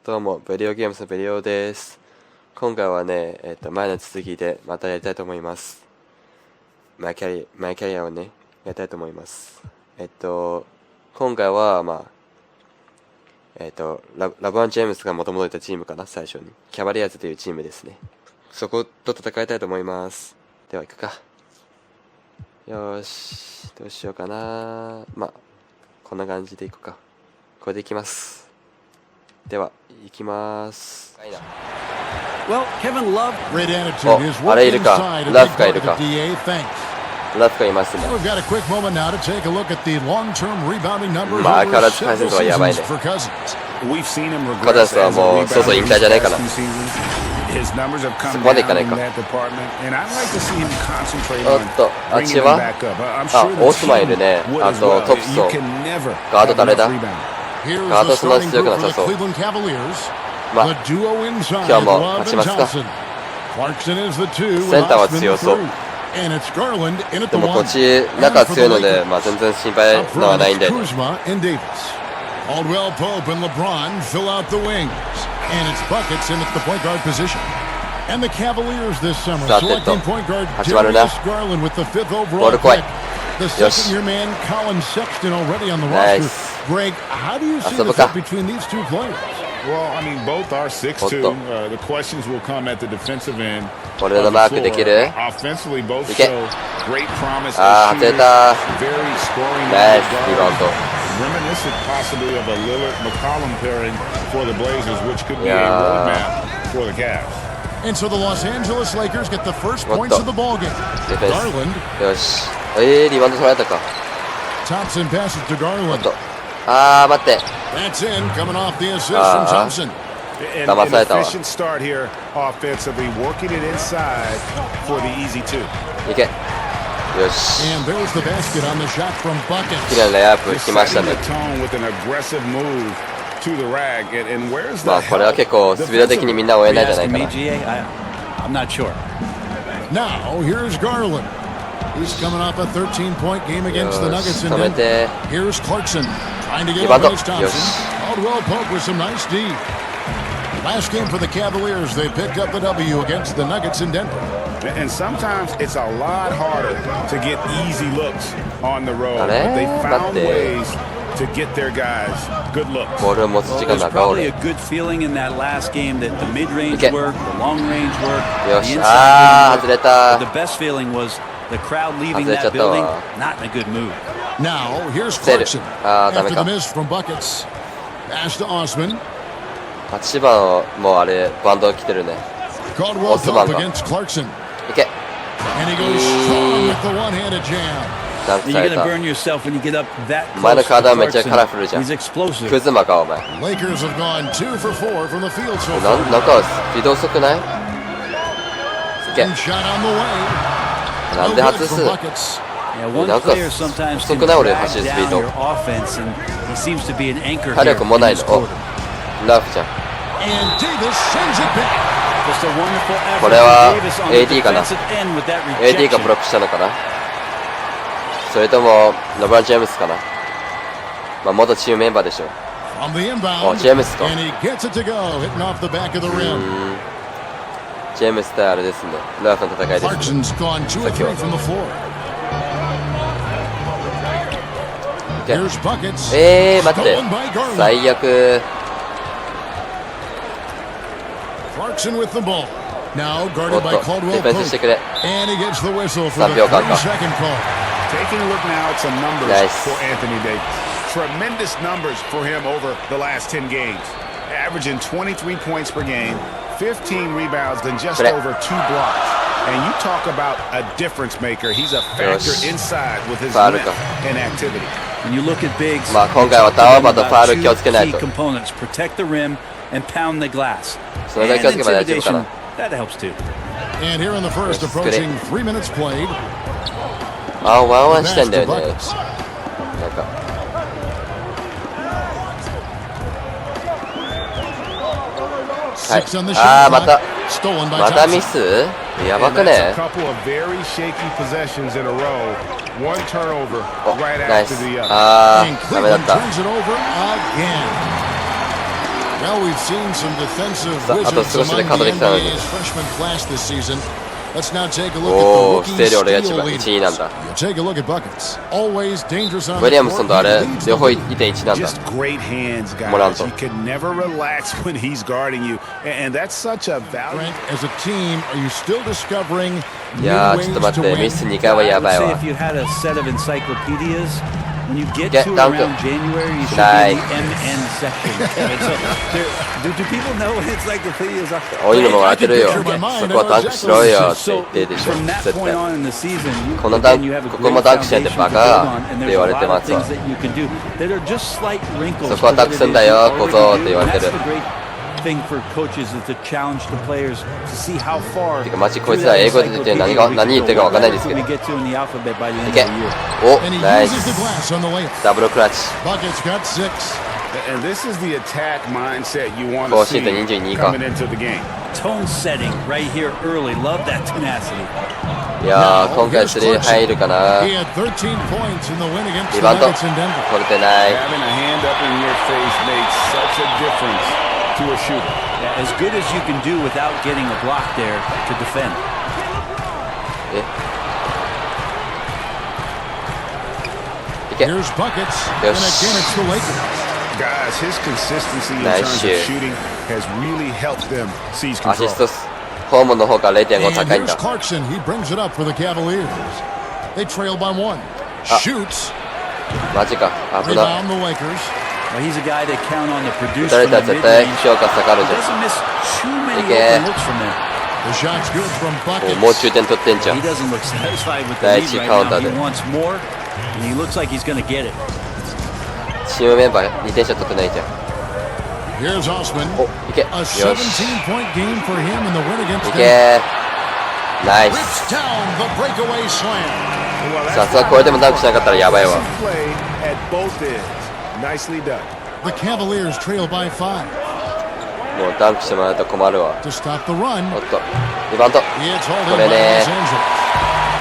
どうも、ベリオゲームズのベリオです。今回はね、前の続きでまたやりたいと思います。マイキャリアをね、やりたいと思います。今回は、ラブワン・ジェームスがもともといたチームかな、最初に。キャバリアーズというチームですね。そこと戦いたいと思います。では行くか。よーし、どうしようかな。こんな感じで行くか。これで行きます。では、行きます。お、あれいるか。ラフがいるか。ラフがいますね。相変わらずパーセントはやばいね。カザスはもう、そうそう引退じゃないかな。そこまでいかないか。おっと、あっちはオースマンいるね。あと、トプソ。ガード誰だ？ガードそんなに強くなさそう。今日も勝ちますか。センターは強そう。でもこっち、中は強いので、全然心配のはないんで。Caldwell Pope and LeBron fill out the wings, and it's buckets in at the point guard position. And the Cavaliers this summer selecting point guard Darius Garland with the 5th overall pick. The second-year man Colin Sexton already on the roster. Greg, how do you see the fit between these two players? Well, I mean, both are 6'2". The questions will come at the defensive end. これのマークできる？ Offensively, both show great promise. 外れた。 Very scoring. ナイスリバウンド。 Reminiscent possibly of a Lillard-McCollum pairing for the Blazers, which could be a roadmap for the Cavs. And so the Los Angeles Lakers get the first points of the ball game. Garland. よし。リバウンド取られたか。 Thompson passes to Garland. 待って。 That's in, coming off the assist from Thompson. An efficient start here offensively, working it inside for the easy two. いけ。よし。And there's the basket on the shot from buckets. きれいなレイアップ来ましたね。これは結構スピード的にみんな追えないじゃないかな。Now here's Garland. He's coming off a 13-point game against the Nuggets in Denver. Here's Clarkson trying to get away from Thompson. Caldwell Pope with some nice D. Last game for the Cavaliers, they picked up the W against the Nuggets in Denver. And sometimes it's a lot harder to get easy looks on the road. But they found ways to get their guys good looks. Well, there's probably a good feeling in that last game that the mid-range worked, the long-range worked, the inside game worked. But the best feeling was the crowd leaving that building not in a good mood. Now, here's Clarkson. After the miss from buckets. Pass to Osman. 8番もあれバンド来てるね。Caldwell Pope against Clarkson. いけ。 And he goes strong with the one-handed jam. ダンクされた。 You're gonna burn yourself when you get up that close. お前の体めっちゃカラフルじゃん。 He's explosive. クズマかお前。 Lakers have gone 2 for 4 from the field so far. なんかスピード遅くない？いけ。Shot on the way. なんで外す？ なんか遅くない俺走るスピード。火力もないの。お、ラフじゃん。これは AD かな。AD がブロックしたのかな。それともロバート・ジェームスかな。元チームメンバーでしょ。お、ジェームスか。ジェームス対あれですね。ラフの戦いですね。さっきは。待って。最悪。Clarkson with the ball. Now おっ guarded と、 by デ Caldwell ィフェンス Pope. してくれ。 And he gets the whistle for the 3秒間か。 30-second call. Taking a look now at some numbers Nice. for Anthony Davis. Tremendous numbers for him over the last 10 games. Averaging 23 points per game, 15 rebounds, and just over 2 blocks. And you talk about a difference maker. He's a factor inside with his length and activity. When you look at bigs, 今回はターンオーバーとファウル気をつけないと。 key components protect the rim and pound the glass. それだけ気をつけば大丈夫かな。 That helps too. And here in the first, approaching 3 minutes played. ワンワンしてんだよね。なんか。はい。またミス？やばくね。お、ナイス。ダメだった。Well, we've seen some defensive さあ、あと wizards 少しで among カード the できたのに。 NBA's freshman class this season. Let's now take a お look ー、 at ス the テーリ rookie 俺が一 steal 番 leader. 1位なんだ。 You take a look at buckets. Always dangerous on ウィ the リアムソン court. とあ He れ leads the 両方 league. 2.1 なんだ。 Just great hands, guys. モラント。 You can never relax when he's guarding you, and that's such a value. Brent, as a team, are you still discovering い new やー、 ways ちょっと待 to って、ミ win? ス2回はやばい I would わ say。if you had a set of encyclopedias, when you get Get to down around to- January, you should Nice. be in the MN section. And so do people know what encyclopedias are? おいのも笑ってるよ。 I can picture my mind. そこはダンクしろよって言 So ってるでしょ。 from that 絶 point 対。 on in the season, you, このダン again, you have a ク、ここも great ダンクしないで foundation バ to カ build って on, and 言 there's わ a れて lot ま of すわ。 things that you can do that are just slight wrinkles. そこはタックすんだよ、小僧って言われてる。 That's the great thing for coaches is to challenge the players to see how far. てかマジこいつら英語で言って何言ってるか分かんないですけど。いけ。お、 And he ナイ uses the ス。 glass on the layup. ダブルクラッチ。 Buckets got 6. And this is the attack mindset you want 甲 to 子園 see で22か。 coming into the game. Tone setting right here early. Love that tenacity. いやー、 Now, 今回 here's 3 入るかな。 He had 13 points in the win against the リバウンド。 Nuggets in Denver. 取れてない。 Having a hand up in your face makes such a difference to a shooter. Yeah, as good as you can do without getting a block there to defend. え。いけ。 Here's buckets. And Yes. again, it's the Lakers. Guys, his consistency in Nice terms shoot. of shooting has really helped them seize アシ control. ストス。ホームの方から 0.5 And 高いん here's だ。 Clarkson. He brings it up for the Cavaliers. They trail by 1. Shoots. マジか。危な。 Rebound the Lakers. Well, he's a guy they count on to produce 打たれ from たら the 絶対 mid-range. 評価下がるじ Doesn't miss too many Okay. open looks from there. The shot's good from ゃん。 buckets. もう中点取ってんじゃん He。doesn't look satisfied with the 第 lead 一 right カウンタ now. ーで He wants more, and he looks like he's going to get it. チームメンバー2点しか取ってないじゃん。 Here's Osman. お、いけ。よ A し。 17-point game for him in the win い against け Denver. ー。ナイ Rips ス。 down the breakaway slam. Well, さすがこれでもダンクしなかったらやばいわ。 play at both ends. Nicely done. The Cavaliers trail by 5. もうダンクしてもらうと困るわ。 To stop the run. おっと。リバウンド。 It's hauled こ in れ by ね Los Angeles.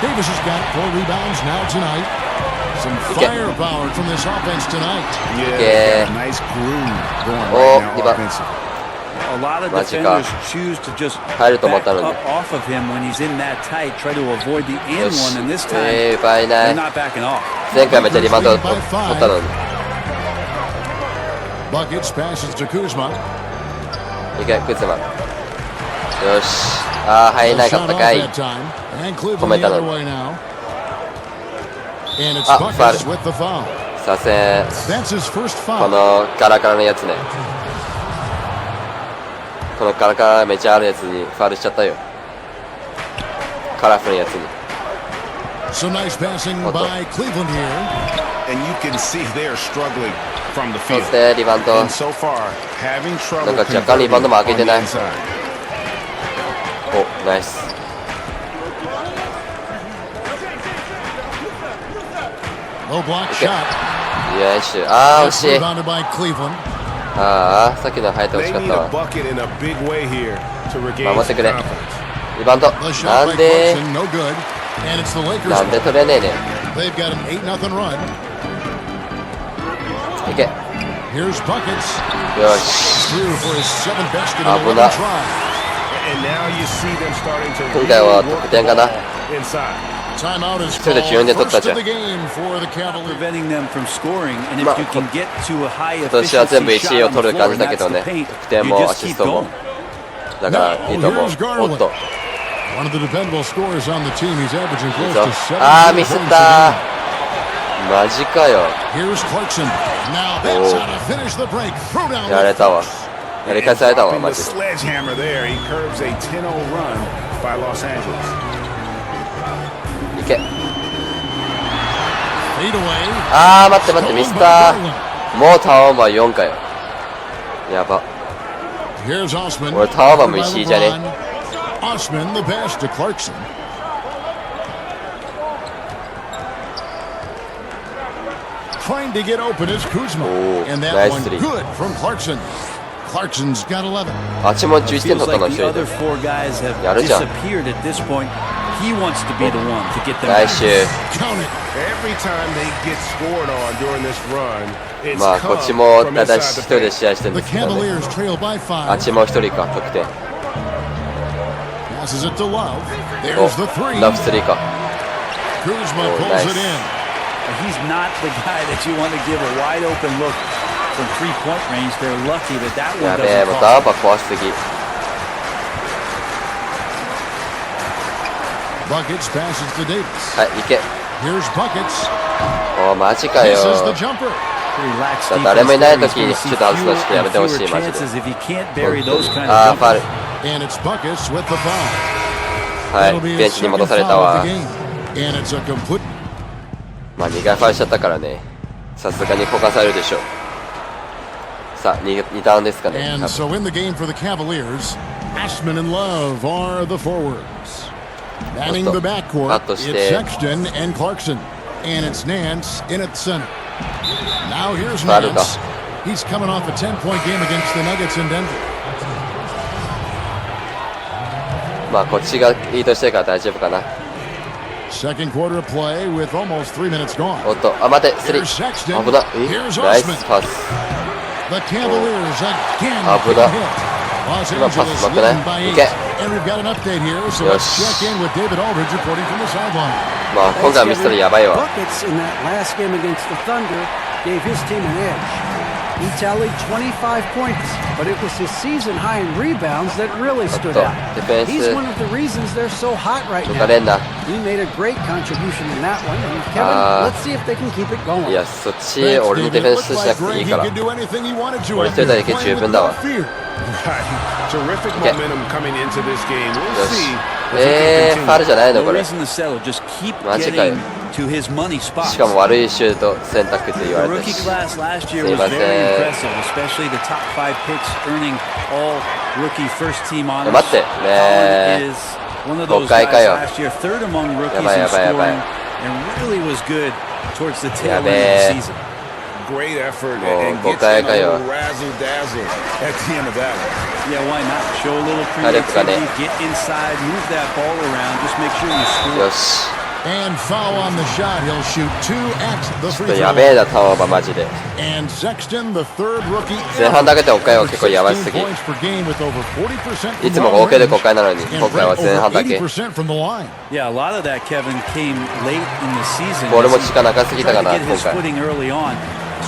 Davis has got 4 rebounds now tonight. Some Okay. firepower from this offense tonight. Yeah, Okay. got a nice groove going Oh, right now diba? offensively. A lot of Magica. defenders choose to just 入ると思っ back たのに。 up off of him when he's in that tight, try to avoid the よ and し one, and this time 奪えな they're い。 not backing off. 前回めっちゃリバウンド取ったのに。 Buckets passes to Kuzma. いけ、クズマン。よし。あー、入らなか Shot った off かい。 that time. And Cleveland the Komentar. other way now. And it's Ah, Buckets foul. with the foul. させん。 That's his first こ foul. のカラカラのやつね。このカラカラめっちゃあるやつにファウルしちゃったよ。カラフルなやつに。 Some nice passing What the- by Cleveland here. And you can see they're struggling from the そ field. してリバウンド。 And so far, having trouble なんか若干リ converting バウンドも on 上げ the てない。 inside. お、ナイス。 No block Okay. shot. よし。あー、惜 That's しい。 rebounded by Cleveland. あー、さっきの入ってほ They しかっ need た a わ。 bucket in a big way here to regain 守っ some てくれ。 confidence. リバウンド。 The shot な by んで Clarkson, no good. And it's the Lakers. なんで取れねえね They've got an 8-0 run. ん。いけ。よ Here's Buckets. し。 Through for his 7th basket in 危 11 な。 tries. And now you see them starting to 今回 really は work 得 the 点かな。 ball inside. Timeout is それで14 called. で取った First じゃ of ん the。game for the Cavaliers. Preventing them from scoring, and if まあ、 you can get to a high 今年は全部 efficiency 1位 shot を on the 取る感 floor, じだ and け that's ど the ね。 paint, 得点 you もア just シ keep ストも going.。だからいいと思う。 Here's Garland. おっと。 One of the dependable scorers on the team. He's averaging いい close ぞ to 7あー、 points ミスっ a た game. マジかよ。 Here's Clarkson. Now that's how to finish the break. Throw down やられ the たわ。やり返されたわ、 Dropping マ the ジで。 sledgehammer there. He curbs a 10-0 run by Los Angeles. いけ。 fade away. あー、待って待って、ミスったー。もうターンオーバー4回よ。やば。 Here's Osman. 俺ターンオーバーも石井じゃね。 Osman the pass to Clarkson. Trying to get open is Kuzma. Oh, And that nice one three. good from Clarkson. Clarkson's got 11. あっちも11点 Feels 取ったの like 一 the 人で other。four guys have やるじゃん。 disappeared at this point. he wants to be the one to get them. 来週 Every time they get scored on during this run, it's まあこっちもただ一人で試合してるんですけどね。あっちもう一人か得点。お、ラブスリーか。ナイス。He's not the guy that you want to give a wide open look from 3-point range. They're lucky that that one やべえ、もう doesn't ダーバー壊しすぎ。はい、行け。お、マジかよ。誰もいない時にちょっと外すのちょっとやめてほしい、マジで。あー、ファウル。はい、ベンチに戻されたわ。まあ2回ファウルしちゃったからね、さすがに交換されるでしょう。さあ 2ターンですかね。And so in the game for the Cavaliers, Ashman and Love are the forwards. Manning the backcourt, it's Sexton and Clarkson. And it's Nance in at center. Now here's Nance. He's coming off a 10-point game against the Nuggets in Denver. まあこっちがリードしてるから大丈夫かな。Second quarter of play with almost 3 minutes gone. おっと、あ、待て、スリー。危な。ナイスパス。The Cavaliers again 危な。 Los 今パス Angeles うまくない leading by い 8. け。 And we've got an update here, so よ let's し。 check in with David Aldridge reporting from the sideline. まあ今回ミスったらやばいわ。 Buckets in that last game against the Thunder gave his team an edge. He tallied 25 points, but it was his season high in rebounds that really stood out. He's one of the reasons they're so hot right 抜かれんな。 now. He made a great contribution in that one. And Kevin, let's see if they can keep it going. いや、そっち俺にディフェンスしなくていいから。俺一人だけ十分だわ。 Terrific momentum coming into this game. We'll see. ファウルじゃないのこれ。マジかよ。 to his money spot. しかも悪いシュート選択って言われたし。すいません。 especially the top 5 picks earning all rookie first team honors. 待ってね。5回かよ。Third among rookies やばいやばいやばい。 and really was good towards the tail や end べ of え。 the season. Great effort もう and 5 gets 回 them か a よ。 little razzle dazzle at the end of that one. Yeah, why not? Show a little 火力がね。 creativity, get inside, move that ball around, just make sure you score. よし。 And foul on the shot. He'll shoot 2 at the ちょっ free と throw やべえな、ターンオーバーマジで。 And Sexton, the third rookie 前半だけで5回は結構やばすぎ。 points per game with over 40% いつも合計で5回なのに、今回は前半だけ。 80% from the line. Yeah, a lot of that, Kevin, came late in the season. ボールも時間長すぎたかな、 Tried to 今 get his 回。 footing early on.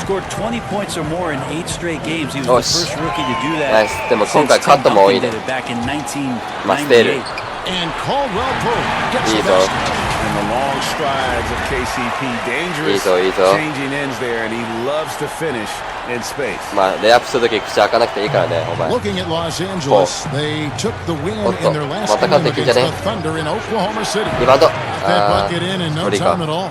Scored 20 points or more in 8 straight games. He was the よし。 first rookie to do ナイ that. ス。でも今回カットも多いね。 Back in まあ、ステール。 1998. And Caldwell Pope gets いい the ぞ。 basket. And the long strides of KCP, いい dangerous ぞ、いいぞ。 changing ends there, and he loves to finish in space. まあ、レイアップするとき口開かなくていいからね、お前。 Looking at Los Angeles, they took the win in their lastまた game 勝ってきんじゃ against ね the Thunder in Oklahoma City. リバウンド。 That あ bucket in ー、 no 無理 time か。 at all.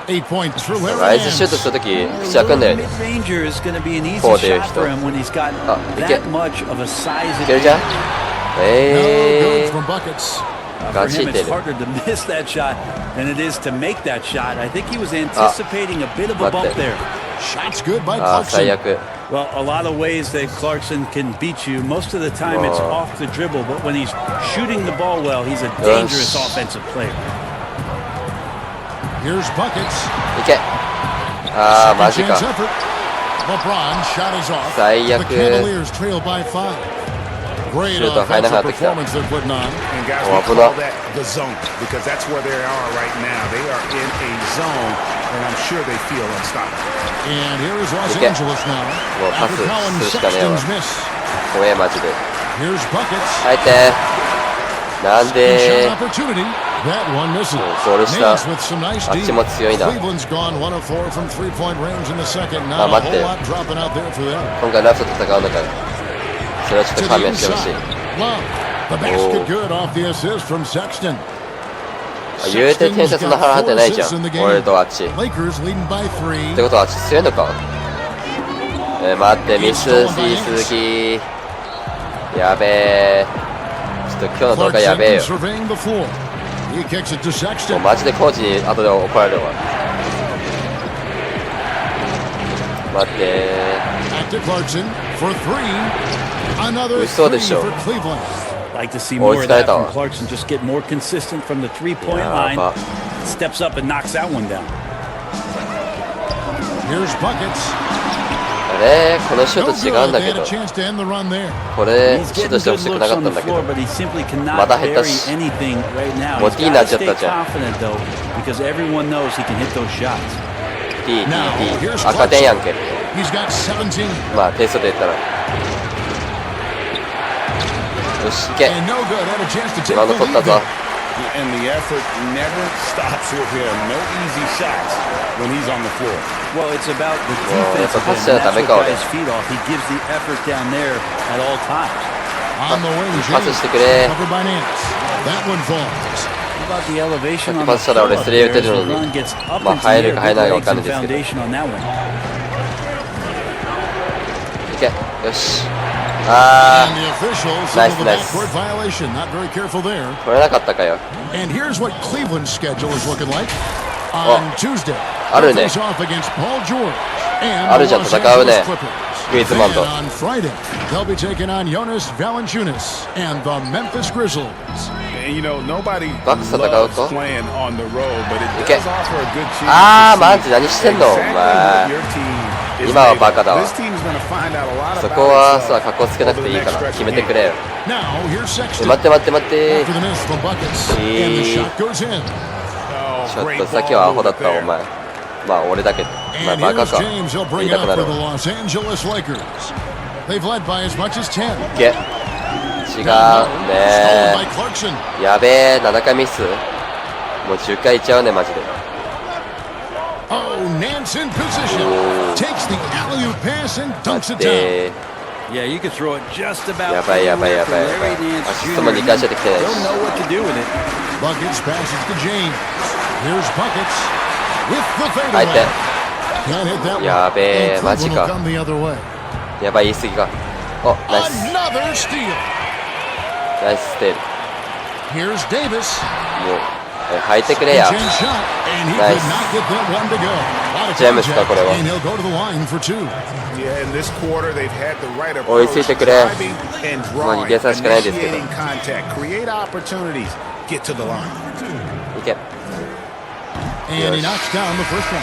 8 points for ラ Larry イズシュート Nance. するとき口開くんだよね。 Mid-ranger is going to be an easy こうでいう shot 人。 for him when he's got あ、いけ。 that much of a size いけるじゃん。 No good from buckets. For ガチ him, って it's る。 harder to miss that shot than it is to make that shot. I think he was anticipating a bit of a bump there. Shots good by あー、最 Clarkson. 悪。 Well, a lot of ways that Clarkson can beat you. Most of the time it's off the dribble, but when he's shooting the ball well, he's a dangerous offensive player. Here's buckets. いけ。あー、マジ Chance か。 effort. LeBron shot is off. 最 The 悪。 Cavaliers trail by 5. Great シュート入らな offensive くなってきた。 performance they're putting on. And guys, Oh, we危 call な。 that the zone because that's where they are right now. They are in a zone, and I'm sure they feel unstoppable. And here is Los Okay. Angeles now. Well, After passes Colin するしかねえわ。 Sexton's miss. 怖え、マジで。 Here's buckets. 入って。なん Shot で opportunity. That one misses. ゴール下。 Nance with some nice あっ D. ちも強いな。 Cleveland's gone 1 of 4 from 3-point range in the second. あ、 Not a 待って whole lot dropping out there for them. 今回ラスト戦うのかよ。それはちょっ To と the 勘弁してほしい。 inside. Love. The basket good off the assist from Sexton. 言うて点差そんな腹張ってないじゃん。俺とあっち。っ Lakers leading by 3. てことはあっち強いのか。待って、ミスしすぎ。やべえ。ちょっと今日の動画やべえよ。 surveying the floor. He kicks it to もう Sexton. マジでコーチに後で怒られるわ。待って。 Back to Clarkson for 3. Another 嘘で 3 しょ。 for Cleveland. Like to see more of that from Clarkson. Just get more consistent from the three-point line. Steps up and knocks that one down. Here's buckets. あれこのシュート違うんだけどこれシュートしてほしくなかったんだけどまた下手しもう D になっちゃったじゃん D 赤点やんけまあ点数で言ったらよしいけリバウンド取ったぞAnd the effort never stops with him. No easy shots when he's on the floor. Well, it's about the defense. That's what got his feet off. He gives the effort down there at all times. On the wing, passしてくれ covered by Nance. That one falls. How about the elevation on the パスしたら俺スリー打てるのにまあ入るか入らないか分かんないですけどいけよしあーナイスナイス取れなかったかよ And here's what Cleveland's schedule is looking like. On Tuesday, あるね off against Paul George あるじゃん戦うねグリズマンと on Friday, they'll be taking on Jonas Valanciunas and the Memphis Grizzlies. And you know, nobody バックス戦う loves と playing on the road, but it いけ does offer a good chance あー to マ see ジ何してんのお exactly 前 what your team is 今は made バカだ of. わ This team is going to find out a lot そ about こは itself さ格好つけなくていいから決めてくれよ Now, here's Sexton. 待って待って待って After the miss from buckets, and the shot goes in. ちょっとさっきはアホだったわお前まあ俺だけどお前 And バカ here's か James. He'll 言い bring た it くな up る for the わ Los Angeles Lakers. They've led by as much as 10. いけ違う Stolen ね by Clarkson. やべえ7回ミスもう10回いっちゃうねマジで Oh, Nance in position. Takes the alley-oop pass and 待 dunks っ it down. て Yeah, you could throw it just about やばいやばいやばいやばい Larry ア Nance シストも2回しちゃってきてないし Don't know what to do with it. Buckets passes to James. Here's Buckets with the 相 fadeaway. 手 Can't hit that one. やべえ And マジ Cleveland will か come the other way. やばい言い過ぎかおナイス Another steal. ナイスステール Here's Davis. もう履いてくれや Chin shot, and he Nice. could not get that one to go. Lot of James contact, かこれは and he'll go to the line for two. Yeah, in this quarter, they've had the right 追い approach, ついてくれ driving and まあ drawing, 逃げさしかないですけど initiating contact, create opportunities, get to the line. いけ And he Yes. knocks down the first one.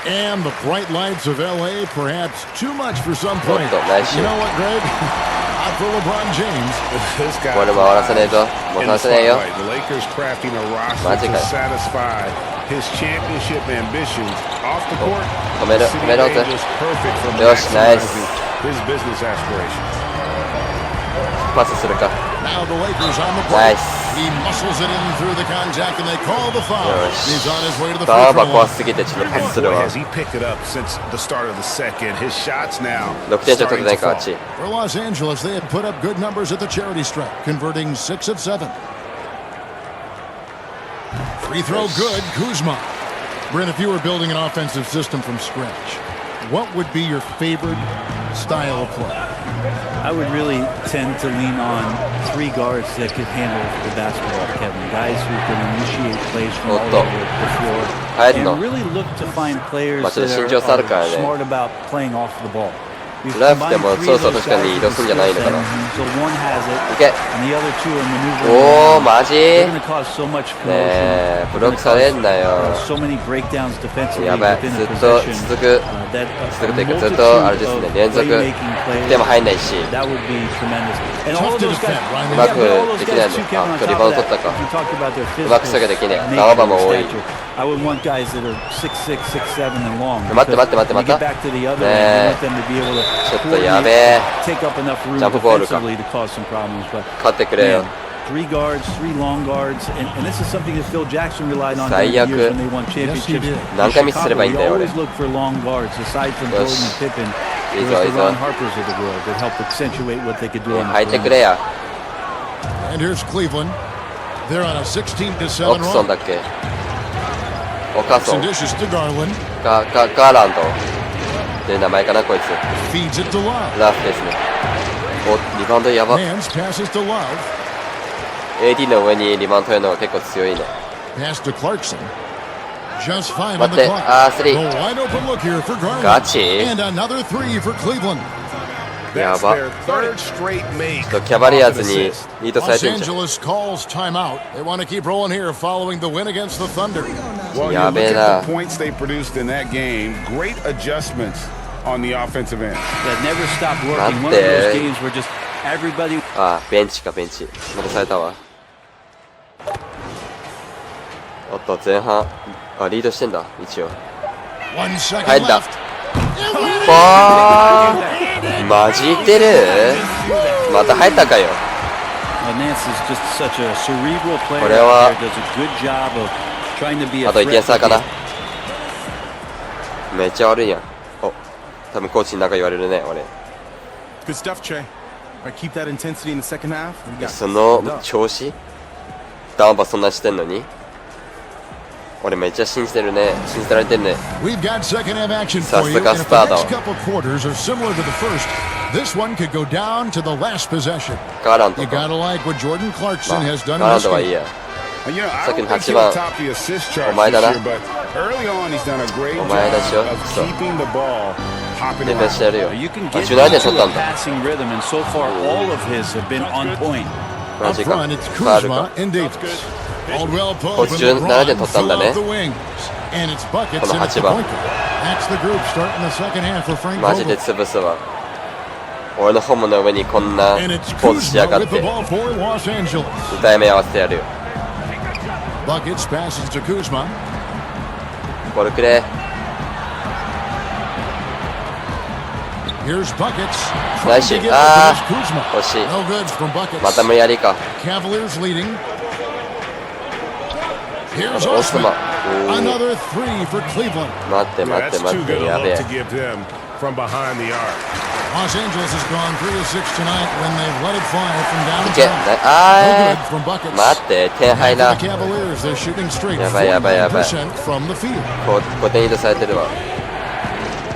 And the bright lights of LA, perhaps too much for some Oh, point. nice You shot. know what, Greg? Not for LeBron James. This guy これ回らせねえぞもう in 回 the せねえよ spotlight. The Lakers crafting a roster マジ to かよ satisfy his championship ambitions. Off the court, 止める City 止めろぜ Day is perfect for よしナイス maximizing his business aspirations. パスするか Now the Lakers on the Nice. play. He muscles it in through the contact, and they call the foul. よ He's し on his way to the タ free ーバ throw 怖 line. すぎてちょっとパスす Boy, るわ has he picked it up since the start of the second. His shots now 6点ちょっと starting ない to かあ fall. っち For Los Angeles, they had put up good numbers at the charity stripe, converting 6 of 7. Free throw good, Kuzma. Brent, if you were building an offensive system from scratch, what would be your favorite style of play? I would really tend to lean on three guards that could handle the basketball, Kevin. Guys who can initiate plays from all over the floor. 入るの And really look to find players まあちょっ that と身長差あるから are ね smart about playing off the ball. We've ラフで combined も three そろ of そろ those 確か guys に移動 with するんじゃないのかな so one has it, いけ and the other two are maneuvering. おーマジ They're going to cause so much ね commotion. え They're ブロッ gonna クされんな cause, よ so many breakdowns defensively やばい within ず a っと possession. 続く That 続くというかずっ multitude とあれですね of 連続 playmaking 得 plays. 点も入んないし That would be tremendous. And all Tough of to those guys, defend, right? うま yeah, but all く those できない guys の too, Kevin, あ on 今日リ top バウン of ド取った that, か you talked about their うまく physical すぐできねえ nature ガワバも多い and stature. I would want guys that are 6'6", 6'7", and long. 待って待って待って When you また get back to the other ね end, え you want them to be able to ちょっとやべ coordinate, え take up enough room ジャンプボールか defensively to cause some problems. But 勝ってくれよ man, three guards, three long guards, and this is something that Phil Jackson relied on during 最 the 悪 years when they won championships. did. In 何回ミスすればいいんだよ Chicago, 俺 we always look for long guards, aside from よ Jordan し and Pippen. いい It ぞ was いい the ぞ Ron Harpers of the world that helped accentuate what they could do on the 入ってくれ perimeter. や And here's Cleveland. They're on a 16-7オクソン run. だっけオカソ Some ン dishes to Garland. ガーランドっていう名前かなこいつ Feeds it to Love. ラフですねおリバウンドやば Nance passes to Love. AD の上にリバウンド取るのが結構強いね Pass to Clarkson. Just 5 on 待っ the て clock. あースリ The ー wide open look here for Garland. ガチ And another 3 for Cleveland. や That's ば their third straight make. キャバリアーズにリードされ Los てんじゃん。 Angeles calls timeout. They want to keep rolling here following the win against the Thunder. Well, you Yeah, look at man, the points they produced in that game. Great adjustments on the offensive end. That never stopped working. One of those games where just everybody. ベンチかベンチ。戻されたわ。おっと前半リードしてんだ一応。 1 second 入った。 left. マジってる？また入ったかよ。これはあと1点差かな。めっちゃ悪いやん。多分コーチになんか言われるね俺。その調子ダンバそんなしてんのに俺めっちゃ信じてるね。信じられてるね。さすがスターだわ。This one could go down to the last possession. ガーランド You か。 gotta like what Jordan Clarkson has done ガーラ in ン this ドはいい game. や。 You know, I Second don't think he'll Hachiman. top the assist chart お前だ this な。 year, but early on he's done a great お job 前だしよ。 of そう。 keeping the ball hopping ディフェンス around. してやるよ。 You can あ、get 17点 into 取った a んだ。 passing rhythm, and so far all of his have been on point. マ Up ジか。 front, it's ファール Kuzma か。 and Davis. Caldwell Pope and 17点 LeBron 取ったんだ fill ね。 out the wings. And it's buckets この and it's the 8番。 point guard. That's the group starting the second half for Frank マジで Vogel. 潰すわ。俺のホームの上にこんな And it's ポーズしや Kuzma がっ with the て ball for Los Angeles. 痛い目合わせてやるよ。 Buckets passes to Kuzma. ボールくれ。 Here's Buckets. ナイス。 Trying to get あ open is Kuzma. ー惜しい。 No good from Buckets. また無理やりか。 Cavaliers leading. Here's オスマ Osman. Another three for Cleveland. 待って Yeah, 待って that's 待 too っ good て a やべ look え to give them from behind the arc. Los Angeles has gone 3 of 6 tonight when they've let it fly from いけ downtown. あ No good from Buckets. ー待って点入 And ら for the Cavaliers, they're shooting straight やばいやばいやばい 49% from the field. 5点リードされてるわ。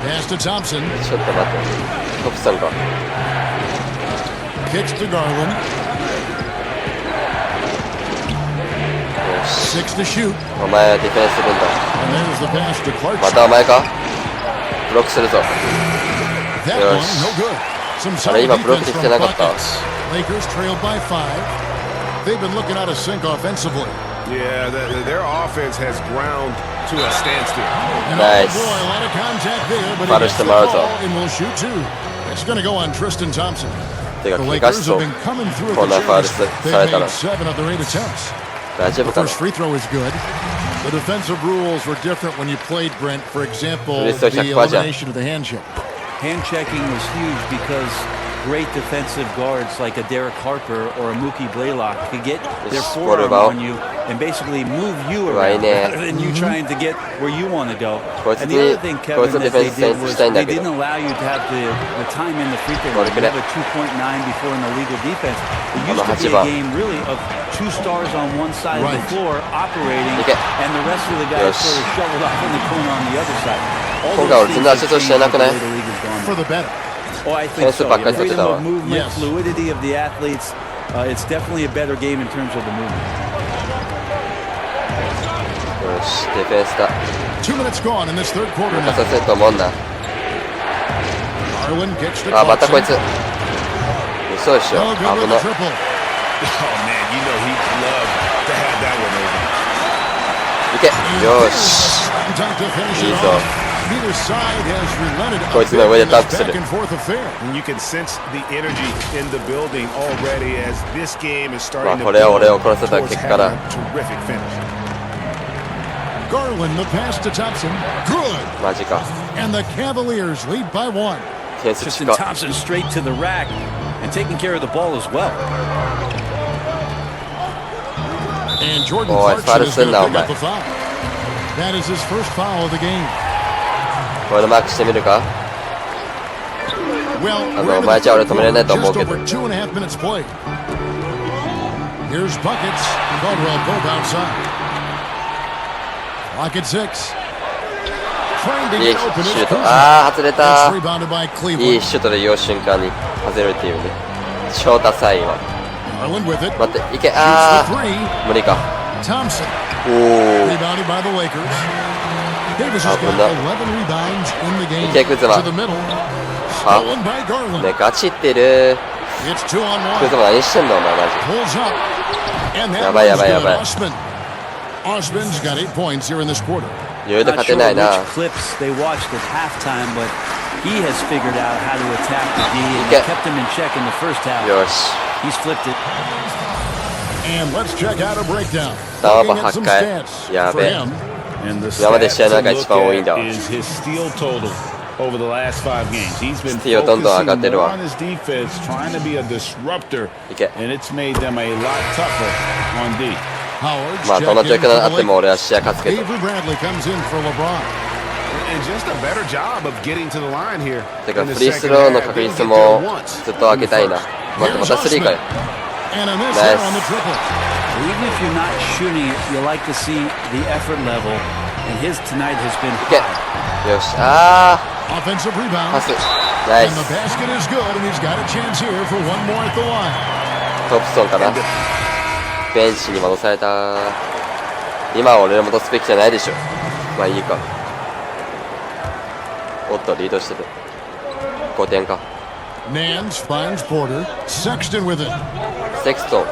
Pass to Thompson. ちょっと待ってトプソンか。 Kicks to Garland. 6 to shoot. お前はディフェンスするんだ。 And there's the pass to ま Clarkson. たお前か。ブロックするぞ。 That one, no good. Some あれ solid 今ブロック defense でき from てなかった。 Buckets. Lakers trailed by 5. They've been looking out of sync offensively. Yeah, their offense has ground to a standstill. And Nice. oh boy, a lot of contact there, but he Foul gets the tomorrow, ball though. and will shoot 2. It's going to go on Tristan Thompson. てか The 怪我し Lakers そ have う。 been coming through こん at な the ファウル charge. され They've たら made 7 of their 8 attempts. 大丈 The 夫かな。 first free throw is good. The defensive rules were different when you played, Brent. For example, Free throw the 100%. elimination of the hand check. Hand checking was huge because great defensive guards like a Derek Harper or a Mookie Blaylock could get their It's forearm about- on you and basically move you Right around there. rather than you trying to get where you want to go. What's And the- the other thing, Kevin, what's the that they defense did sense was stand they that good? didn't allow you to have the time in the free throw What line. You could have a 2.9 before in the legal defense. It used to be 8番 a game really of 2 stars on one side of Right. the floor operating, Okay. and the rest of the guys Yes. sort of shoveled off in the corner on the other side. All 今 those 回俺 things 全然 have アシストしてな changed く the ない way the league has gone. For the better. Oh, I think so. Back Yeah, to the freedom tower. of movement, Yes. fluidity of the athletes. It's definitely a better game in terms of the movement. よしディフェンスだ。 2 minutes gone in this third quarter 任 now. させると思うんだ。 Garland kicks to あまたこい Clarkson. つ。嘘でしょ。 No good 危 with な the。triple. Oh, man, you know he'd love to have that one over. いけ。よし。 Time to finish it いいぞ。 off. Neither side has relented a こいつの bit 上で in ダン this クする。 back and forth affair. And you can sense the energy in the building already as this game is まあ starting to これは俺を build 殺せた towards 結 having 果だ。 a terrific finish. Garland, the pass to Thompson. Good. マジか。 And the Cavaliers lead by 1. 点数 Tristan 近っ。 Thompson straight to the rack and taking care of the ball as well. And Jordan Boy, Clarkson is going to Patterson pick now, up the foul. That is his first foul of the game. これでマークしてみるか。 Well, あ we're の into the 前じゃ third 俺止めれない quarter, と思う just けど。 over 2.5 minutes played. Here's Buckets. Caldwell Pope outside. Clock at 6. Trying to いい get シ open ュ is ート。 Kuzma. あー外れ It's た。 rebounded by いい Cleveland. シュートで言う瞬間に外れるっていうね。超ダサいわ。 Garland with it. 待っていけ。 Shoots あ the ー three. 無理か。 Thompson. おお。 Rebounded by the Lakers. Davis has got 11 rebounds in the game. Okay, Kuzma. To the middle. stolen by Garland. ね、ガチってる。 It's 2 on クズ 1. も何してんのお前マ Pulls up. And that やばいやばいやばい。 was good. Osman's got 8 points here in this quarter. 余裕で勝てないな。 clips they watched at halftime, but he has figured out how to attack the D and kept him in check in the first half. よし。 He's flipped it. And let's check out a breakdown. ターンオーバ Looking ー at some 8回。 stats や for べえ。 him. And the 今まで試合 stats の to 中一番多いん look だわ。 at is his steal total over the last 5 games. He's been スティールどんどん上がってる focusing わ。 more on his defense, trying to be a disruptor, いけ。 and it's made them a lot tougher on D. Howard's まあどの check 状 in 況 for にあ the っても Lakers. 俺は試合勝つけど。 Avery Bradley comes in for LeBron. And just a better job of getting to the line here. てか in the フリース second ローの half. 確 Didn't 率 get も there once ずっと上げたいな。待ってまたスリーかよ。 And a miss Nice. there on the triple. Even if you're not shooting it, you like to see the effort level, and his tonight has been いけ。 high. よし。あ Offensive ー。 rebound. パス。ナイ And the ス。 basket is good, and he's got a chance here for one more at the line. トプソンかな。ベンチに戻された。今は俺を戻すべきじゃないでしょ。まあいいか。おっとリードしてる。5点か。 Nance finds Porter. Sexton with it. セクストン。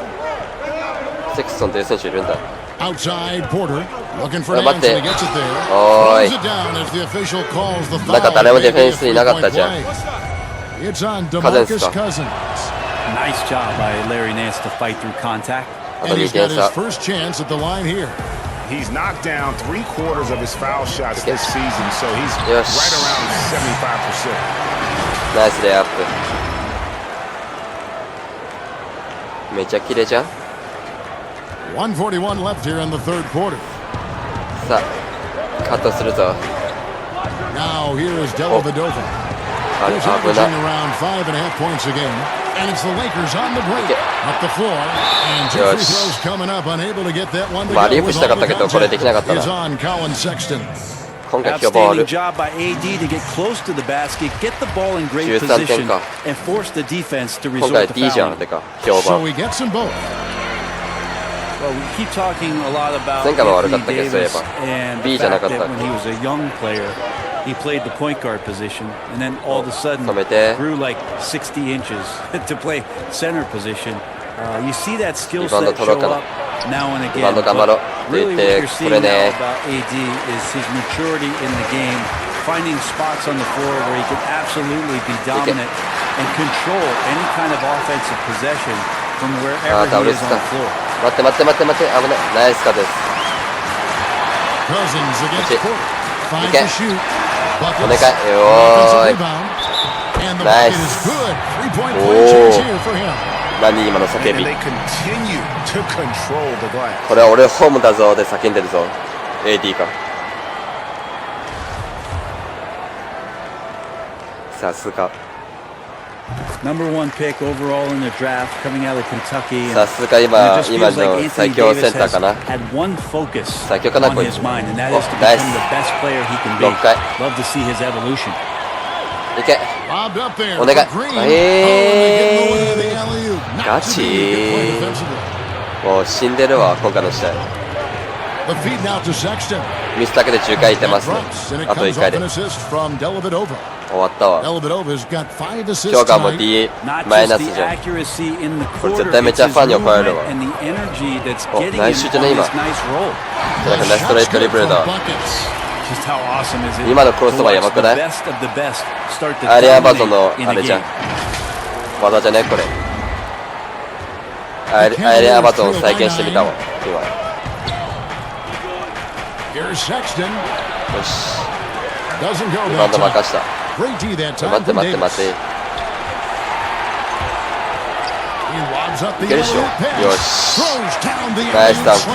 セクストンという選手いるんだ。 Outside Porter. Looking for 待っ Nance, て。 and he gets it there. おー Throws い。 it down as the official calls the なんか foul. 誰もディフェン Maybe ス a にいなかった 3-point じゃん。 play. It's on Cousins DeMarcus か。 Cousins. Nice job by Larry Nance to fight through contact. あと And 2 he's 点 got his 差。 first chance at the line here. He's knocked down 3/4 of his foul shots this season, so he's Yes. right around 75%. ナイスレイアップ。めっちゃ綺麗じゃん。 1:41 left here in the third quarter. さあカットするぞ。 Now here is Dellavedova. あ He's 危 averaging な。 around 5.5 points a game. And it's the Lakers on the break. Up the floor. And 2 free throws coming up. Unable to get that one to まあ go リープ with したか all った the けどこれできなかった contact. Is な。 on Colin Sexton. 今回評判あ Outstanding る。 job by AD to get close to the basket, get the ball in great 13点 position, か。 and force the defense to 今回 resort to D じゃん。 fouling. てか評 So 判。 he gets them both. Well, we keep talking a lot about 前回も悪かっ Anthony たけどそういえ Davis ば。 and B the じゃなか fact った that when he was a young player, he played the point guard position, and then all of a sudden 止めて。 grew like 60 inches to play center position. You see that skill リバウンド set 取ろ show うかな。 up now and リバウ again. ンド頑張ろう。 But って言 really っ what て you're こ seeing れ now ね。 about AD is his maturity in the game, finding spots on the floor where he can absolutely be dominant and control any kind of offensive possession from あ wherever ー倒 he れ is て on た。 the floor. 待って待って待って待って危ない。ナイスカです。 Cousins against Okay. Porter. Finds Okay. the shoot. お願 Buckets. い。お Offensive ーい。 rebound. And the Nice. bucket is good. 3-point Oh. play chance here for him. 何今の叫 And び。 they continue to control the glass. これは俺ホームだぞで叫んでるぞ。AD か。さすが。 Number 1 pick overall in the draft, coming out of Kentucky. さすが And 今 it just 今 feels like の Anthony 最強セ Davis ンターか has な。 had one focus 最強かな on こい his つ。 mind, and that お is to ナイス。 become the best player he can be. 6回。 Love to see his evolution. いけ。 Lobbed up there お願い。 for Green. Oh, and they get in the way of the alley-oop. Not ガ to チ be. Good play defensively. もう死んでるわ今回の試合。 The feed now to Sexton. ミスだけで10回いってま That すね。 drops, and it あと comes 1回 off で an assist from Dellavedova. 終わったわ。 Dellavedova's got 5 assists 今日がもう tonight. D Not マイナ just ス the じゃん。 accuracy in the これ quarter, 絶対めっ it's ちゃ his ファンに怒られる movement わ。 and the energy that's お getting ナイ him スシュート on ね this 今。 nice roll. なんかナイスストレートドリブルだ。 Buckets. Just how awesome is it 今のクロスオーバーやばくない？ to watch the best of the best start to アリアバゾンの dominate in あ a れじゃん game. 技じゃねこれ。アリアバゾンを再現してみたわ今。 Here's Sexton. よし Doesn't go リバウン that ド time. 任した。 Great D that 待 time って from 待って Davis. 待って He lobs up the いけるっしょ。 alley-oop pass. よし Throws down the ナイス alley-oop ダンク。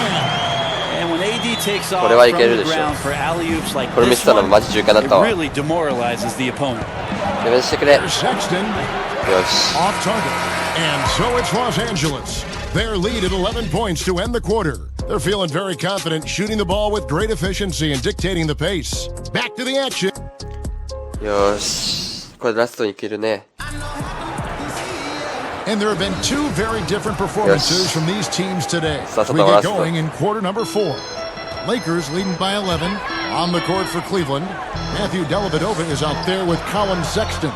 And when AD takes off これはい from ける the でしょ。 ground for alley-oops like これ見 this てたの one, マジ10回だっ it たわ。デ really demoralizes the opponent. ィフェンスしてくれ。よ Here's Sexton. し Off target. And so it's Los Angeles. Their lead at 11 points to end the quarter. They're feeling very confident, shooting the ball with great efficiency and dictating the pace. Back to the action. よしこれラストにいけるね。 And there have been 2 very different performances Yes. from these teams today. Sa sa We get last going one. in quarter number 4. Lakers leading by 11 on the court for Cleveland. Matthew Dellavedova is out there with Colin Sexton.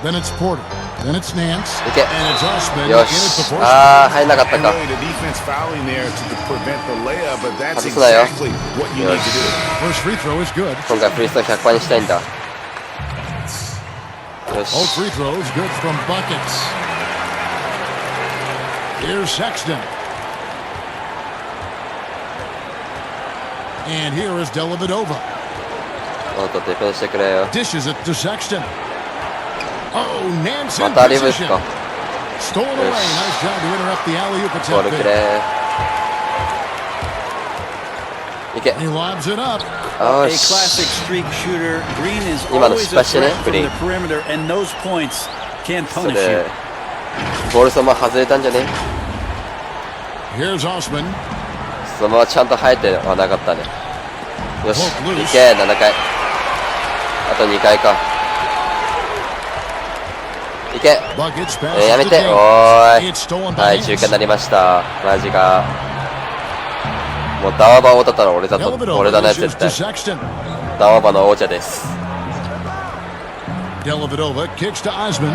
Then it's Porter. Then it's Nance. いけ。 And it's Osman. よ In at し the。入んなかったか。 Really, the defense fouling there to prevent the layup, but that's 外すなよ。 exactly what you need to do. First free throw is good. 今回フリースロー100%にしたいんだ。よ All し。 free throws good from buckets. Here's Sexton. And here is Dellavedova. おっと、ディフェンスしてくれよ。 Dishes it to Sexton. Oh, Nance ま in たアリブープ position. か。 Stolen away. Nice job to interrupt the alley-oop ボール attempt く there. れ。いけ。 He lobs it up. よ A し。 classic streak shooter. Green is 今の always 失敗 a してね、 threat フ from リ the ー。 perimeter, and those points can そ punish れ you. ボールそのまま外れたんじゃね？ Here's Osman. そのままちゃんと生えてはなかったね。よし、いけ、7回。あと2回か。いけ。 Buckets や passes め to て。 James. おーい。 It's stolen は by い、中 Nance. 華になりました。マジが。もうダワバを取ったら俺だね、 Dellavedova 絶 dishes 対 to。Sexton. ダワバの王者です。 Dellavedova kicks to Osman.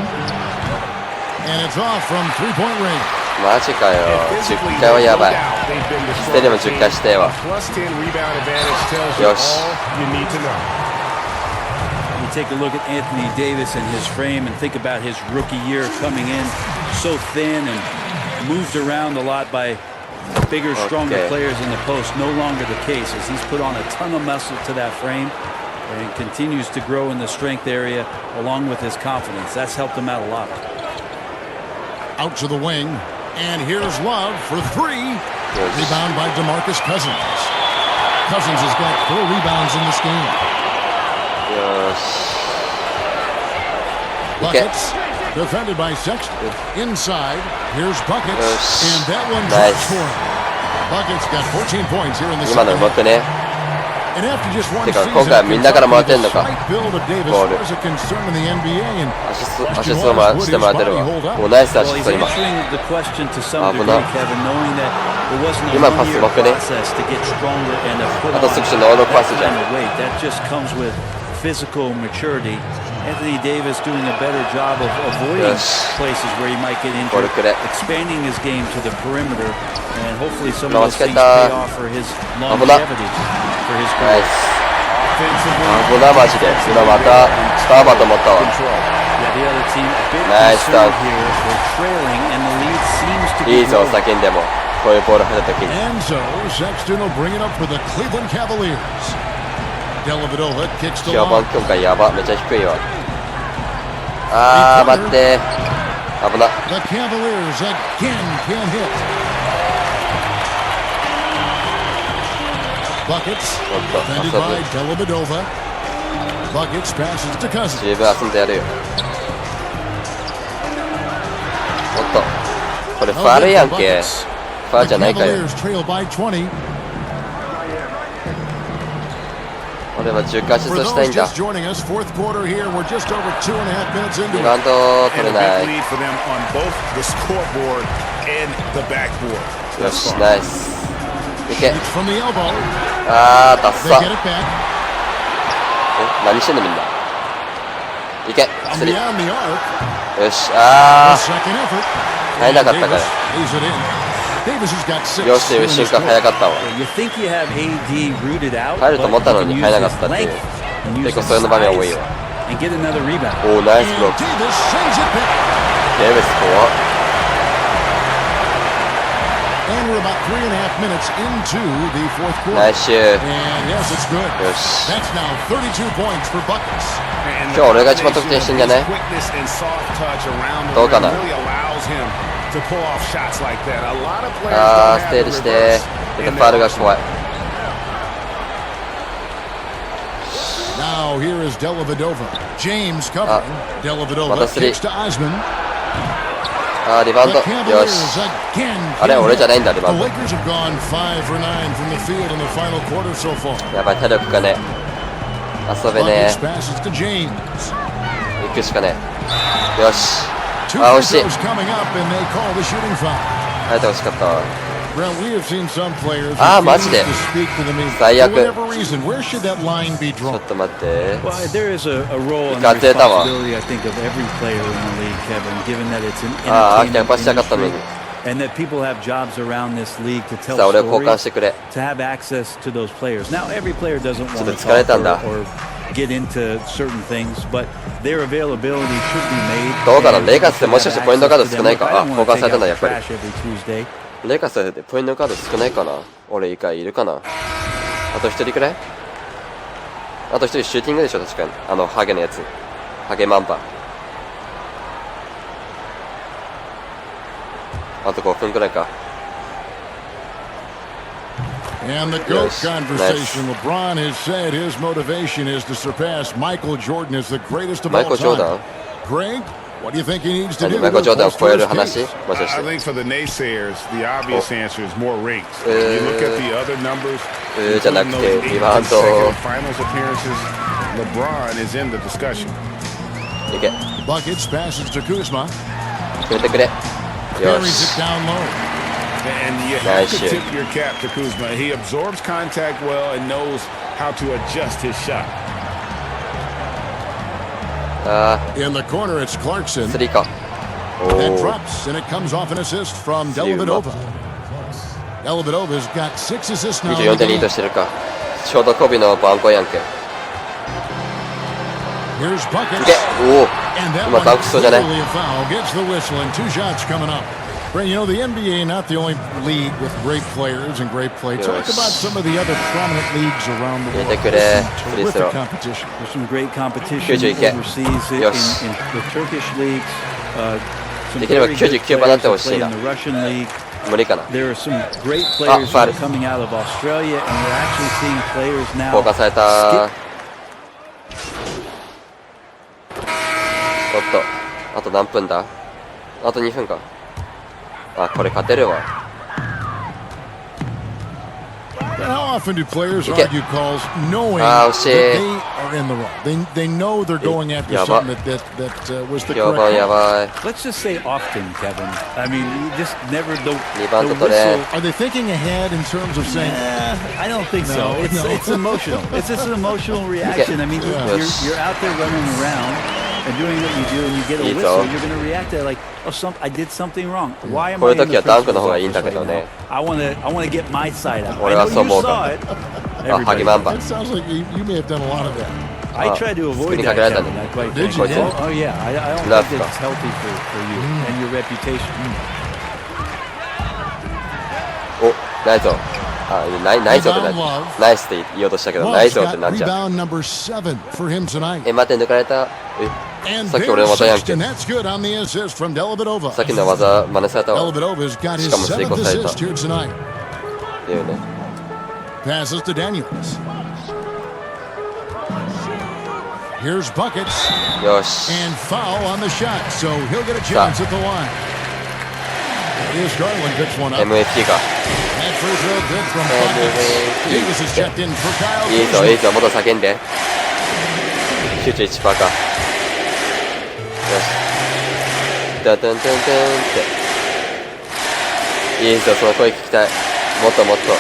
And it's off from three-point range. マジかよ。10回はやばい。ステでも10回しては。 Plus 10 rebound advantage tells you よし。 all you need to know. You take a look at Anthony Davis and his frame and think about his rookie year coming in so thin and moved around a lot by bigger, stronger Okay. players in the post. No longer the case as he's put on a ton of muscle to that frame and continues to grow in the strength area along with his confidence. That's helped him out a lot. Out to the wing. And here's Love for three. Rebound by DeMarcus Cousins. Cousins has got 4 rebounds in this game. よし。いけ。 Buckets defended by Sexton. Inside, here's Buckets. Yes. And that one Nice. drops for him. Buckets got 14 points here in the 今のう second ま half. くね。 And after just one てか season, 今回はみんなから回ってんのか。 the slight build of Davis ボール。 was a concern in the NBA. And アシストもしてもらってるわ。おナイスアシ Well, スト he's 今。 answering the question to some危 degree, な。 Kevin, knowing that it wasn't a 今パス one-year うまくね。 process to get stronger and to put あと on すぐノールパス that じゃ kind ん。 of weight. That just comes with physical maturity. Anthony Davis doing a better job of avoiding Yes. places where he might get ボール injured, くれ。 expanding his game to the perimeter, and hopefully some No, of those things let's get pay off for his 危な。 longevity, for his ナイ career. ス。危なマジで。今またスターバと思ったわ。 Yeah, the other team a bit Nice concerned dunk. here. They're trailing, and the lead seems to be いいぞ、 growing. 叫んでも。こういうボール入った時に。 And so Sexton will bring it up for the Cleveland Cavaliers. Dellavedova kicks the 評判 line. 今回やば。めっちゃ低いわ。あー、待って。危な。 The Cavaliers again can't hit. Buckets おっと、 defended 遊 by ぶ。 Dellavedova. Buckets passes to Cousins. 十分遊んでやるよ。おっと。これファールやんけ。ファールじゃないかよ。 Cavaliers trail by 20. 俺は10回アシス For トしたい those んだ。 just joining us, fourth quarter here. We're just over 2.5 minutes into リ it. バウンド取 And れ a な big い。 lead for them on both the scoreboard and the backboard. よし、ナイス。いけ。 From the elbow. あー、ダッ They サ。 get it back. 何してんのみんな。いけ。スリー。 Beyond the arc. よし、あ The second effort. 入んなかったか Davis ら。 lays it in. Davis has got 6. よしという瞬間早かったわ。 You think you have AD rooted out, 入ると思ったの but に you 入 can らな use かったっていう。 his length and use 結構 his そういう場面多い size わ。 and get another rebound. おー、ナイスブロッ And ク。 Davis sends it back. デービス怖っ。 And we're about 3.5 minutes into the fourth quarter. ナイスシュー。 And yes, it's good. よし。 That's now 32 points for Buckets. And 今日俺が一番得点してんじゃない？ quickness and soft touch around the どうか rim な？ really allows him to pull off shots like that. A lot of players あ don't ー、ス have テー the ルして。 reverse ちょっと in ファール their が怖い。 Now here is Dellavedova. James covering. Dellavedova またスリー。 kicks to Osman. あー、リバウン The ド。よし。 Cavaliers again あれ、 can't 俺じゃないんだ、リ hit. バウ The ンド。 Lakers have gone 5 for 9 from the field in the final quarter so far. やばい、体力がね。遊べね Buckets passes to James. 行くしかね。よし。 Two あ、惜 free しい。 throws coming up, and they call the shooting foul. 入ってほしかったわ。あーマジで最悪。ちょっと待って。ああ、キャパしたかったのに。And that people have jobs around this league to tell さあ、俺を交換 stories, してくれ。 to have access to those players. Now, every player doesn't ちょっ want と to 疲れ talk たんだ。 or get into certain things, but their availability should be made. どうかな、レイカーズってもしかしてポイントカード少ないか。あ、交換されたんだ、やっぱり。 Trash every Tuesday. レイカーズってポイントカード少ないかな。俺以外いるかな。あと一人くらい。あと一人シューティングでしょ、確かに。ハゲのやつ。ハゲマンパ。あと5分くらいか。And the GOAT conversation. LeBron has said his motivation is to surpass Michael Jordan as the greatest of all time. Greg, what do you think he needs to do? Michael Jordan を超える話？もしかし I て。 think for the naysayers, the obvious answer is more rings. You look at the other numbers, じゃなく including て those リ 8 バウンド。 consecutive finals appearances, LeBron is in the discussion. いけ。 Buckets passes to Kuzma. 決めてくれ。よ Carries し。 it down low. And you have to tip your cap to Kuzma. He absorbs contact well and knows how to adjust his shot. In the corner, it's Clarkson. スリーか。 That おお。 drops, and it comes off an assist from Dellavedova. Dellavedova's got 6 assists now. 24点リードしてるか。ちょうどコビの番号やんけ。 Here's い Buckets. け。おお。 And that 今 one ダンクしそうじゃない。 clearly a foul. Gets the whistle and 2 shots coming up. Ray, you know, the NBA not the only league with great players and great play. Talk about some of the other prominent leagues around the world. Terrific competition. There's some great competition 91 overseas in よし。 the Turkish leagues. Some できれば very good 99番になってほ players しい that play な。 in the Russian league. 無理かな。 There are some great players that are ファウル。 coming out of Australia, and we're actually seeing players now 交換された。おっと。あと何分だ？あと2分か。あ、これ勝てるわ。 How often do players argue calls knowing that they are in the wrong? They know they're going after something that was the correct call. やばい。 Let's just say often, Kevin. I mean, you just never the whistle. Are they thinking ahead in terms of saying? I don't think so. It's emotional. It's just an emotional reaction. I mean, you're out there running around and doing what you do, and you get a whistle. You're going to react to it like, oh, I did something wrong. Why am I in the principal's office right now? I want to get my side out. I know you saw it. It sounds like you may have done a lot of that. I tried to avoid that, Kevin. Quite Did you? Oh yeah, I don't think it's healthy for you and your reputation. お、ないぞ。あ、ないぞってな。ナイスって言おうとしたけど、ないぞってなっちゃう。 Rebound number 7 for him tonight. え、待って、抜かれた。え、さっき俺の技やんけ。 And that's good on the assist from Dellavedova. さっきの技真似されたわ。 Dellavedova's got his しかも成功 7th された。 assist here tonight. っていうね。 Passes to Daniels. Here's Buckets. よし。 And foul on the shot, so he'll get a chance at the line. Here's Garland, picks one up. MVP か。 That free throw good from Buckets. Davis is checked in for Kyle. いいぞ、いいぞ、もっと叫んで。91%か。よし。ダンダンダンダンって。いいぞ、その声聞きたい。もっともっと。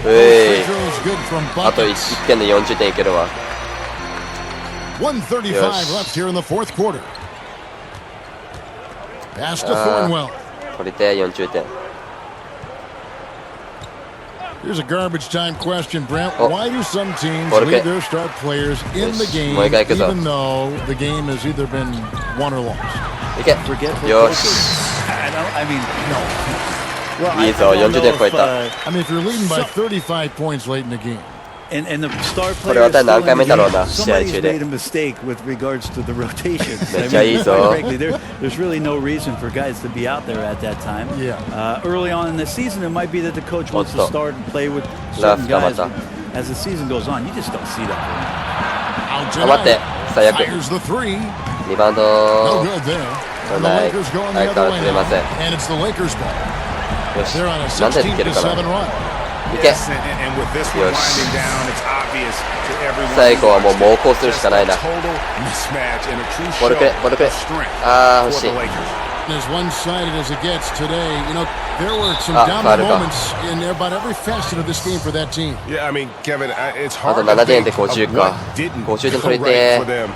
うい。あと 1点で40点いけるわ。 1:35 left here in the fourth quarter. Pass to Thornwell. これで40点。 Here's a garbage time question, Brent. Why do some teams leave their star players in the game even though the game has either been won or lost? いけ。よし。I mean, no. いいぞ、40点超えた。 I mean, if you're leading by 35 points late in the game. And the star これは何回目だろうな、試合 somebody's 中で。 made a mistake with regards to the rotations. めっちゃいいぞ。 Frankly, there's really no reason for guys to be out there at that time. Yeah. Early on in the season, it might be that the coach wants to start and play with certain guys. As the season goes on, you just don't see that. あ、待って、最悪。 Fires the three. リバウンド。 No good there. これない。相変わらず出ません。 And it's the Lakers ball. よし。 They're on a なんでいけるかな。 16-7 run. いけ。よし。最後はもう猛攻するしかないな。ボールくれ、ボールくれ。あー、欲しい。As one-sided as it gets today, you know, there were some dominant moments in about every facet of this game for that team. Yeah, I mean, Kevin, it's hard to think of what didn't go right for them.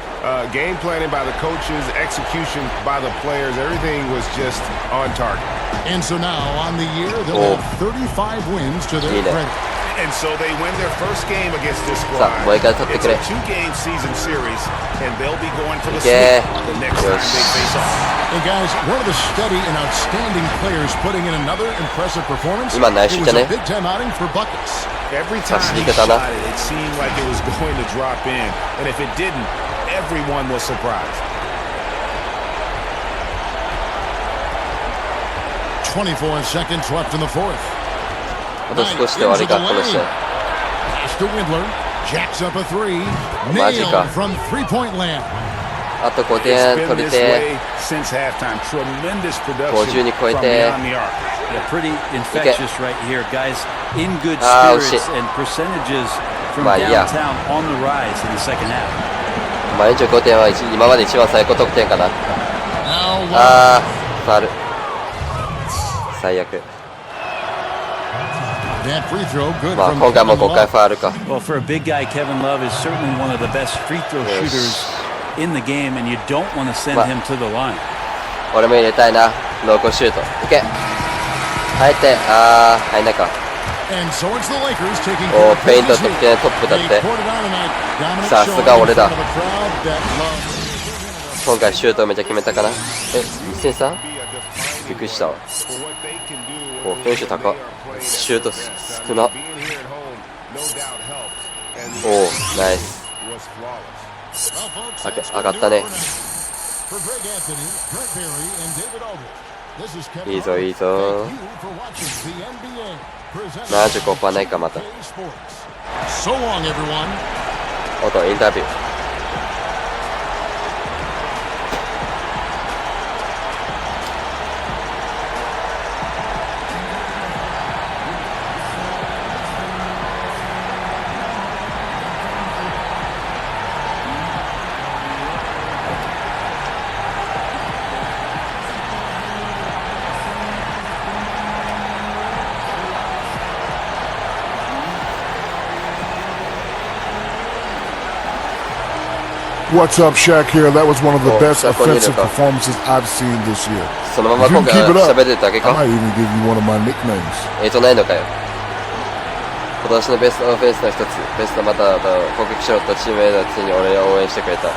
Game planning by the coaches, execution by the players, everything was just on target. And so now on the year, they'll have 35 wins to their credit. And so they win their first game against this squad. It's a 2-game season series, and they'll be going for the sweep the next time they face off. And guys, one of the steady and outstanding players putting in another impressive performance. It was a big-time outing for buckets. Every time he shot it, it seemed like it was going to drop in, and if it didn't, everyone was surprised. 24 seconds left in the fourth. あと少しで終わりか、この試合。マジか。あと5点取りて、50に超えて、いけ。あー、惜しい。まあいいや。まあ延長5点は今まで一番最高得点かな。あー、ファウル。最悪。まあ今回も5回ファウルか。Well, for a big guy, Kevin Love is certainly one of the best free throw shooters in the game, and you don't want to send him to the line. 俺も入れたいな、ノーコシュート。いけ。入って、あー、入んないか。おー、ペイント得点トップだって。さすが俺だ。今回シュートめちゃ決めたかな。2003？びっくりしたわ。お、フェンシュ高っ。シュート少な。おお、ナイス。上がったね。いいぞいいぞ。75% ないかまた。おっとインタビュー。What's up, Shaq here? That was one of the best offensive performances I've seen this year. そのまま今回喋れるだけか。I might even give you one of my nicknames. ないのかよ。今年のベストオフェンスの一つ、ベストまた攻撃しろとチームメイトたちに俺を応援してくれた。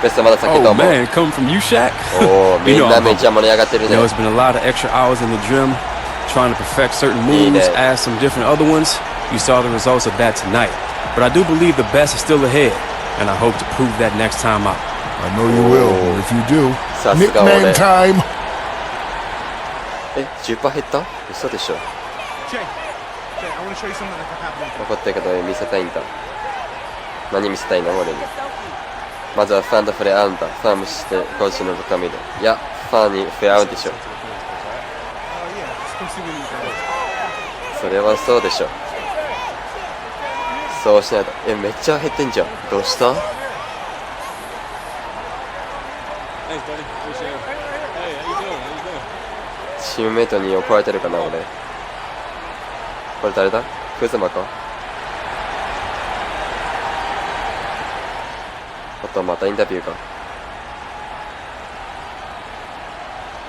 ベストまだ先と思う。Oh man, come from you, Shaq? おお、みんなめっちゃ盛り上がってるね。You know, it's been a lot of extra hours in the gym, trying to perfect certain moves, add some different other ones. You saw the results of that tonight. But I do believe the best is still ahead.And I hope to prove that next time out. I know you will. If you do, nickname time. 10% 減った？嘘でしょ。分かったけど見せたいんだ。何見せたいの俺に。まずはファンと触れ合うんだ。ファン無視してコーチの部下見る。いや、ファンに触れ合うでしょ。それはそうでしょ。そうしないと。めっちゃ減ってんじゃん。どうした？チームメイトに怒られてるかな俺。これ誰だ？クズマか？あとまたインタビューか。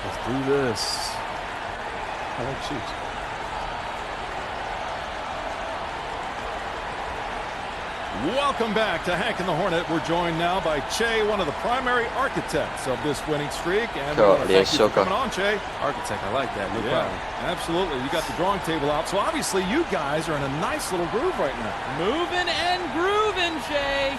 Let's do this. I like shoes.Welcome back to Hank and the Hornet. We're joined now by Che, one of the primary architects of this winning streak. And thank you for coming on, Che. Architect, I like that. No problem. Absolutely. You got the drawing table out. So obviously you guys are in a nice little groove right now. Moving and grooving, Che.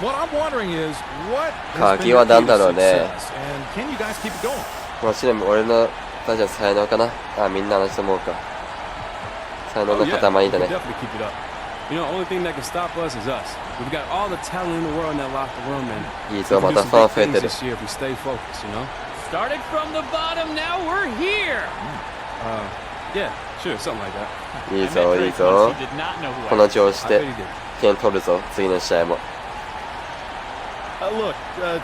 What I'm wondering is, what has been your key to success? And can you guys keep it going? もちろん俺の大事な才能かな。あ、みんな同じと思うか。才能の塊だね。You know, the only thing that can stop us is us. We've got all the talent in the world in that locker room, and we can do some big things this year if we stay focused, you know? Started from the bottom, now we're here! Yeah, sure, something like that. いいぞ、いいぞ。この調子で点取るぞ、次の試合も。Look,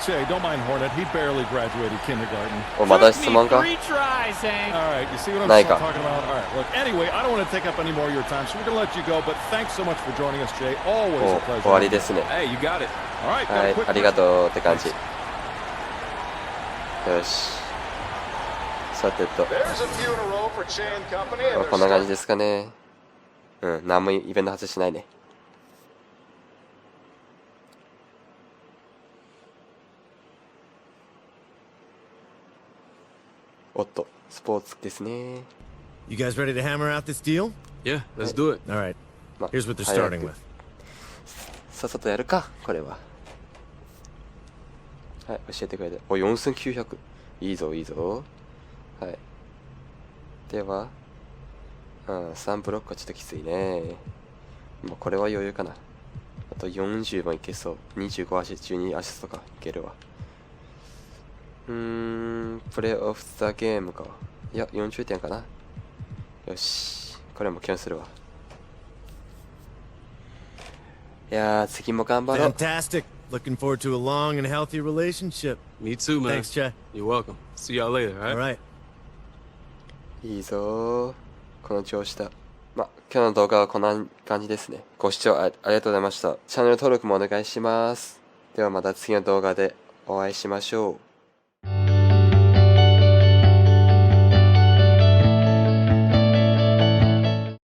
Che, don't mind Hornet. He barely graduated kindergarten. お、まだ質問か？ Three tries, Hank. All right, you see what I'm ないか。 talking about? All right, look, anyway, I don't want to take up any more of your time, so we're going to let you go, but thanks so much for joining us, Jay. Always お、 a pleasure. 終わりですね。 Hey, you got it. All right, は got a い、 quick ありが break. とうって感じ。よし。さてと。 There's a few in a row for Che and company, and こんな感じですかね。うん、何もイベント外しないね。おっと、スポーツですね。You guys ready to hammer out this deal? Yeah, let's do it. All right. まあ Here's what they're 早 starting く with. さっさとやるか、これは。はい、教えてくれて。お、4900。いいぞ、いいぞ。はい。では、3ブロックはちょっときついね。もうこれは余裕かな。あと40もいけそう。25アシスト、12アシストとかいけるわ。プレイオフザゲームか。いや、40点かな。よし。これもキャンセルわ。いやー、次も頑張ろう。 Fantastic. Looking forward to a long and healthy relationship. Me too, man. Thanks, Che. You're welcome. See y'all later, all All right? right. いいぞー。この調子だ。ま、今日の動画はこんな感じですね。ご視聴ありがとうございました。チャンネル登録もお願いします。ではまた次の動画でお会いしましょう。